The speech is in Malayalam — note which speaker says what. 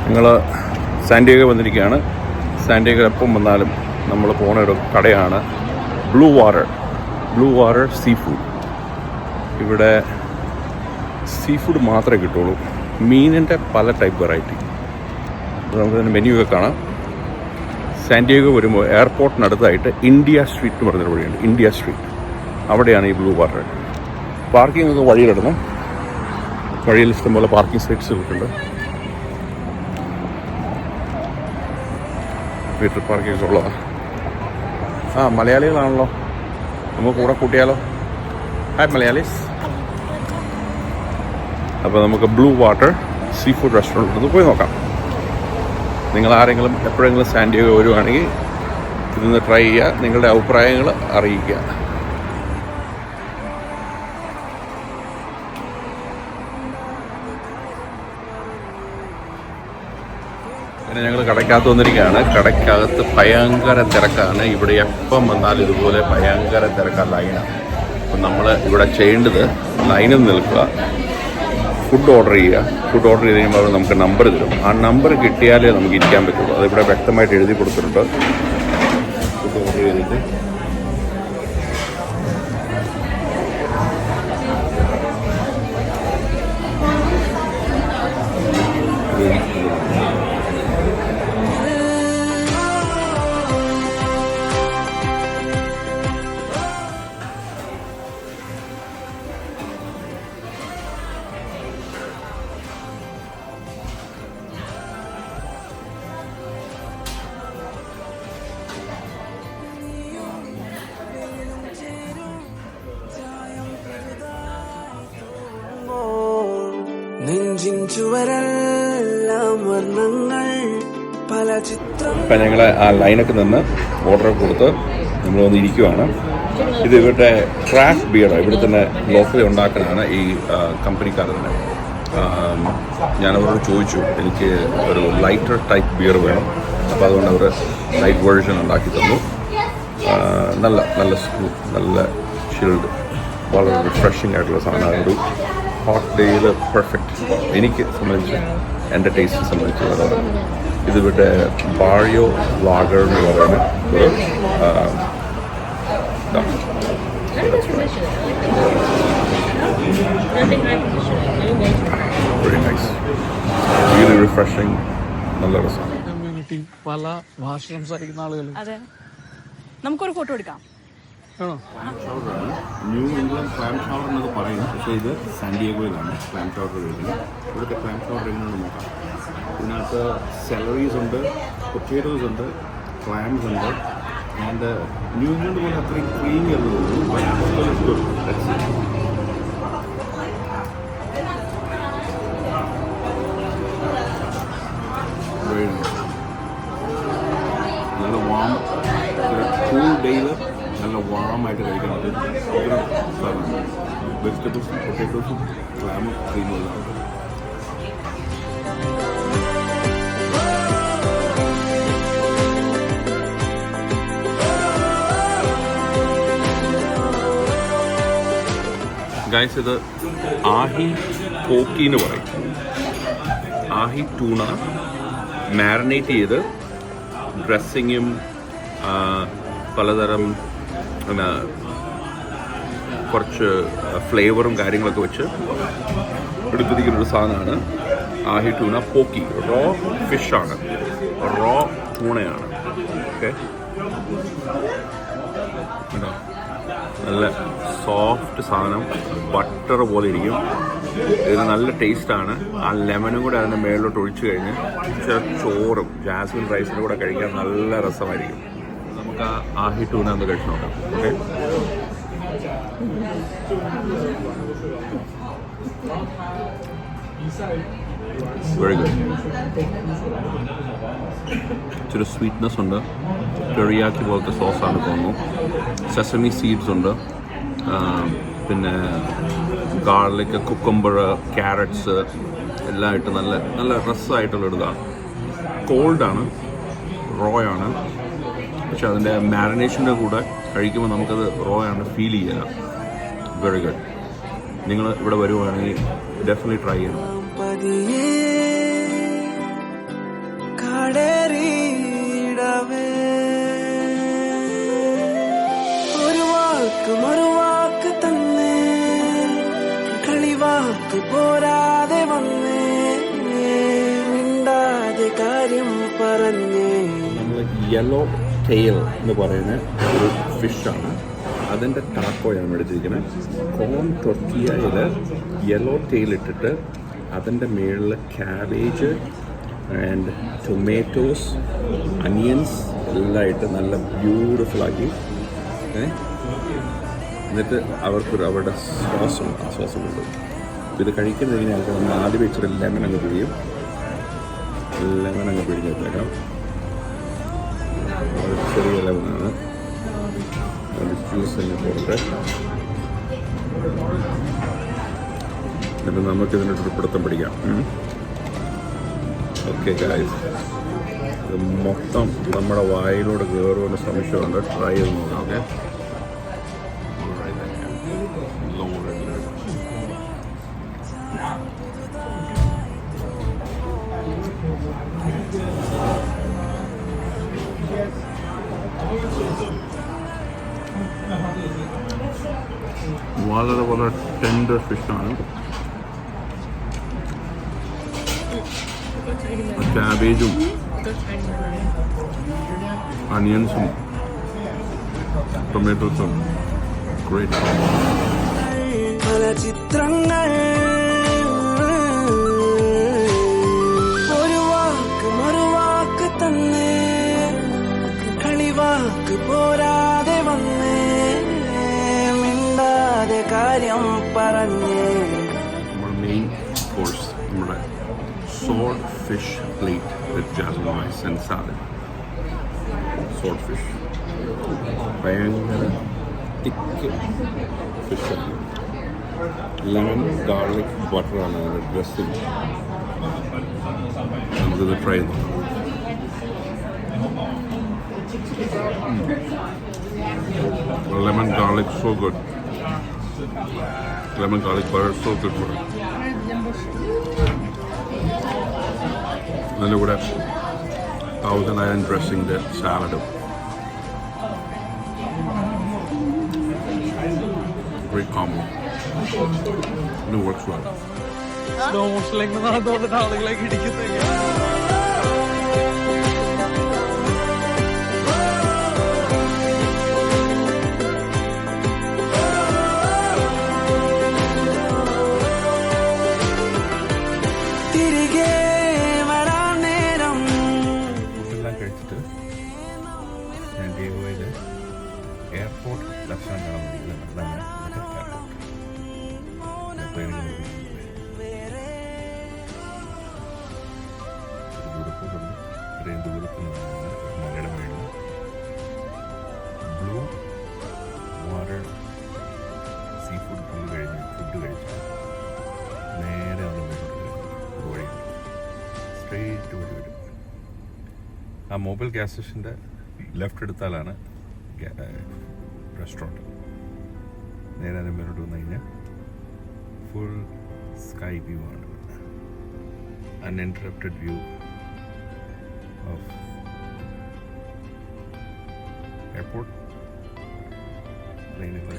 Speaker 1: നിങ്ങൾ സാൻഡിയേഗോ വന്നിരിക്കുകയാണ്. സാൻഡിയേഗോ എപ്പം വന്നാലും നമ്മൾ പോണ ഒരു കടയാണ് ബ്ലൂ വാട്ടർ സീ ഫുഡ്. ഇവിടെ സീ ഫുഡ് മാത്രമേ കിട്ടുള്ളൂ. മീനിൻ്റെ പല ടൈപ്പ് വെറൈറ്റി. നമുക്കതിൻ്റെ മെനു ഒക്കെ കാണാം. സാൻഡിയേഗോ വരുമ്പോൾ എയർപോർട്ടിനടുത്തായിട്ട് ഇന്ത്യ സ്ട്രീറ്റ് എന്ന് പറഞ്ഞൊരു വഴിയുണ്ട്. ഇന്ത്യ സ്ട്രീറ്റ്, അവിടെയാണ് ഈ ബ്ലൂ വാട്ടർ. പാർക്കിംഗ് ഒക്കെ വഴിയിലിടണം. വഴിയിൽ ഇഷ്ടംപോലെ പാർക്കിംഗ് സ്പേസ് ഉണ്ട്. മീറ്റർ പാർക്കിംഗ് ഒക്കെ ഉള്ളതാണ്. മലയാളികളാണല്ലോ, നമുക്ക് കൂടെ കൂട്ടിയാലോ. ഹായ് മലയാളീസ്. അപ്പോൾ നമുക്ക് blue water sea food restaurant ഒന്ന് പോയി നോക്കാം. നിങ്ങൾ ആരെങ്കിലും എപ്പോഴെങ്കിലും സാൻഡിയേഗോ വരുവാണെങ്കിൽ ഇതൊന്ന് ട്രൈ ചെയ്യുക, നിങ്ങളുടെ അഭിപ്രായങ്ങൾ അറിയിക്കുക. പിന്നെ ഞങ്ങൾ കടയ്ക്കകത്ത് വന്നിരിക്കുകയാണ്. കടയ്ക്കകത്ത് ഭയങ്കര തിരക്കാണ്. ഇവിടെ എപ്പം വന്നാലും ഇതുപോലെ ഭയങ്കര തിരക്കാണ്, ലൈനാണ്. അപ്പം നമ്മൾ ഇവിടെ ചെയ്യേണ്ടത് ലൈനിൽ നിൽക്കുക, ഫുഡ് ഓർഡർ ചെയ്യുക. ഫുഡ് ഓർഡർ ചെയ്ത് കഴിയുമ്പോൾ അവർ നമുക്ക് നമ്പർ തരും. ആ നമ്പർ കിട്ടിയാലേ നമുക്ക് ഇരിക്കാൻ പറ്റുള്ളൂ. അതിവിടെ വ്യക്തമായിട്ട് എഴുതി കൊടുത്തിട്ടുണ്ട്. ഫുഡ് ഓർഡർ ചെയ്തിട്ട് ഇപ്പം ഞങ്ങൾ ആ ലൈനൊക്കെ നിന്ന് ഓർഡർ കൊടുത്ത് നമ്മൾ വന്ന് ഇരിക്കുവാണ്. ഇത് ഇവരുടെ ക്രാഫ്റ്റ് ബിയർ ഇവിടെ തന്നെ ലോക്കലി ഉണ്ടാക്കുന്നതാണ് ഈ കമ്പനിക്കാർ തന്നെ. ഞാനവരോട് ചോദിച്ചു എനിക്ക് ഒരു ലൈറ്റർ ടൈപ്പ് ബിയർ വേണം. അപ്പോൾ അതുകൊണ്ട് അവർ ലൈറ്റ് വേർഷൻ ഉണ്ടാക്കി തന്നു. നല്ല സ്മൂത്ത്, നല്ല ഷിൽഡ്, വളരെ റിഫ്രഷിംഗ് ആയിട്ടുള്ള സാധനമാണ്. ഒരു ഹോട്ട് ഡേയിൽ പെർഫെക്റ്റ്. എനിക്ക് സംബന്ധിച്ച്, എൻ്റെ ടേസ്റ്റിനെ സംബന്ധിച്ച് വളരെ. ഇത് ഇവിടെ ബാറിയോ ലാഗർ എന്ന് പറയുന്ന ഒരു വെരി നൈസ്, റിയലി റിഫ്രഷിംഗ്, നല്ല രസം.
Speaker 2: കമ്മ്യൂണിറ്റി, പല ഭാഷ സംസാരിക്കുന്ന ആളുകൾ.
Speaker 3: അതെ, നമുക്കൊരു ഫോട്ടോ എടുക്കാം.
Speaker 1: ന്യൂ ഇംഗ്ലണ്ട് ക്ലാം ഷവർ എന്നൊക്കെ പറയും, പക്ഷേ ഇത് സാൻഡിയേഗോയിലാണ് ക്ലാം ഷവർ വരുന്നത്. ഇവിടുത്തെ ക്ലാം ഷവർ എങ്ങനെയാണെന്ന് നോക്കാം. ഇതിനകത്ത് സെലറീസ് ഉണ്ട്, പൊറ്റേറ്റോസ് ഉണ്ട്, ക്ലാംസ് ഉണ്ട്. ആൻഡ് ന്യൂ ഇംഗ്ലണ്ട് പോലെ അത്രയും ക്രീമി എന്ന് തോന്നുന്നു. നല്ല വാം, കൂൾ ഡേയിൽ നല്ല വാമായിട്ട് കഴിക്കാൻ പറ്റും. വെജിറ്റബിൾസും പൊട്ടേറ്റോസും ക്ലാമും ക്രീമുകളാണ്. ഗൈസ്, ഇത് ആഹി പോക്കി എന്ന് പറയും. ആഹി ടൂണ മാരിനേറ്റ് ചെയ്ത് ഡ്രസ്സിങ്ങും പലതരം കുറച്ച് ഫ്ലേവറും കാര്യങ്ങളൊക്കെ വെച്ച് എടുത്തിരിക്കുന്നൊരു സാധനമാണ് ആഹി ടൂണ പോക്കി. റോ ഫിഷാണ്, റോ ടൂണയാണ്. ഓക്കെ, നല്ല സോഫ്റ്റ് സാധനം, ബട്ടർ പോലെ ഇരിക്കും. ഇതിന് നല്ല ടേസ്റ്റാണ്. ആ ലെമനും കൂടെ അതിൻ്റെ മേളിലോട്ട് ഒഴിച്ചു കഴിഞ്ഞ് ചോറും ജാസ്മിൻ റൈസിൻ്റെ കൂടെ കഴിക്കാൻ നല്ല രസമായിരിക്കും. നമുക്ക് ആ ആഹി ടൂന ഒന്ന് കഴിച്ച് നോക്കാം. Okay, very good. ഇച്ചിരി സ്വീറ്റ്നെസ് ഉണ്ട്. ടെറിയാക്കി പോലത്തെ സോസാണ് തോന്നുന്നു. സെസമി സീഡ്സ് ഉണ്ട്, പിന്നെ ഗാർലിക്, കുക്കുംബർ, ക്യാരറ്റ്സ് എല്ലാം ഇട്ട് നല്ല നല്ല രസമായിട്ടുള്ളൊരിതാണ്. കോൾഡാണ്, റോ ആണ്, പക്ഷെ അതിൻ്റെ മാരിനേഷൻ്റെ കൂടെ കഴിക്കുമ്പോൾ നമുക്കത് റോ ആണ് ഫീൽ ചെയ്യുക. Very good. നിങ്ങൾ ഇവിടെ വരുവാണെങ്കിൽ ഡെഫിനറ്റ്ലി ട്രൈ ചെയ്യണം.
Speaker 4: പറഞ്ഞേ.
Speaker 1: നമ്മൾ യെല്ലോ ടെയിൽ എന്ന് പറയുന്ന ഒരു ഫിഷാണ്. അതിൻ്റെ ടാക്കോയാണ് മേടിച്ചിരിക്കുന്നത്. കോൺ ടൊർക്കിയയിൽ യെല്ലോ ടെയിൽ ഇട്ടിട്ട് അതിൻ്റെ മുകളിൽ ക്യാബേജ് ആൻഡ് ടൊമാറ്റോസ്, അനിയൻസ് എല്ലാം ഇട്ട് നല്ല ബ്യൂട്ടിഫുള്ളാക്കി എന്നിട്ട് അവരുടെ സോസുണ്ട്. ആ സോസ് കൊണ്ട് ഇത് കഴിക്കുന്നതിന് ആൾക്കാർ നമ്മൾ ആദ്യം വെച്ചിട്ട് ലെമൺ അങ്ങ് പിഴിയും. ലെമൺ അങ്ങ് പിഴിഞ്ഞിട്ടേക്കാം. ഒരു ചെറിയ ലെമണാണ്. ഒരു ജ്യൂസ് തന്നെ പോകട്ടെ. എന്നിട്ട് നമുക്കിതിനൊരു പിടുത്തം പിടിക്കാം. ഓക്കെ ഗായ്സ്, ഇത് മൊത്തം നമ്മുടെ വായിലൂടെ കയറുമെന്ന് സംശയമുണ്ട്. ട്രൈ ചെയ്ത് നോക്കാം. ഓക്കെ, വളരെ വളരെ ടെൻഡർ ഫിഷാണ്. ക്യാബേജും അനിയൻസും ടൊമാറ്റോസും ഗ്രേറ്റ്.
Speaker 4: പല ചിത്രങ്ങൾ ഒരു വാക്ക് മറുവാക്ക് തന്നെ, കളിവാക്ക് പോരാതെ വന്നേ, മിണ്ടാതെ കാര്യം പറഞ്ഞേ.
Speaker 1: നമ്മുടെ മെയിൻ കോഴ്സ് നമ്മുടെ salt fish plate with jasmine rice and salad. Salt fish ഭയങ്കര തിക്ക് ഫിഷാണ്. ലെമൺ ഗാർലിക് ബട്ടറാണ് അതിൻ്റെ ഡ്രസ്സിങ്. നമുക്കിത് ട്രൈ ചെയ്ത് നോക്കാം. Lemon garlic, so good. Lemon garlic butter, so good for it. അതിൻ്റെ കൂടെ 1000 iron ഡ്രസ്സിൻ്റെ സാലഡും. Great combo. It works well.
Speaker 2: Slow മോഷനിലേക്ക് നടന്നുകൊണ്ടിട്ട് ആളുകളേക്ക് ഇടിക്കുന്നൊക്കെ.
Speaker 4: തിരികെ വരാൻ നേരം
Speaker 1: ഫുഡെല്ലാം കഴിച്ചിട്ട് സാൻ ഡിയേഗോയിൽ എയർപോർട്ട് ദർശനം കാണാൻ വേണ്ടിയിട്ടുണ്ട്. അതാണ് എയർപോർട്ട്. ദൂരത്തോടുണ്ട്. ഇത്രയും ദൂരത്തിൽ നിന്ന് മലയുടെ മുകളിൽ blue water sea food food കഴിച്ച് നേരെ വന്ന് വഴി സ്ട്രെയിറ്റ് വഴി വരും. ആ മൊബൈൽ ഗ്യാസ് സ്റ്റേഷൻ്റെ ലെഫ്റ്റ് എടുത്താലാണ് റെസ്റ്റോറൻറ്റ്. നേരെ അതിന് മുന്നോട്ട് വന്നു കഴിഞ്ഞാൽ ഫുൾ സ്കൈ വ്യൂ ആണ്. Uninterrupted view of airport. പ്ലെയിനുകൾ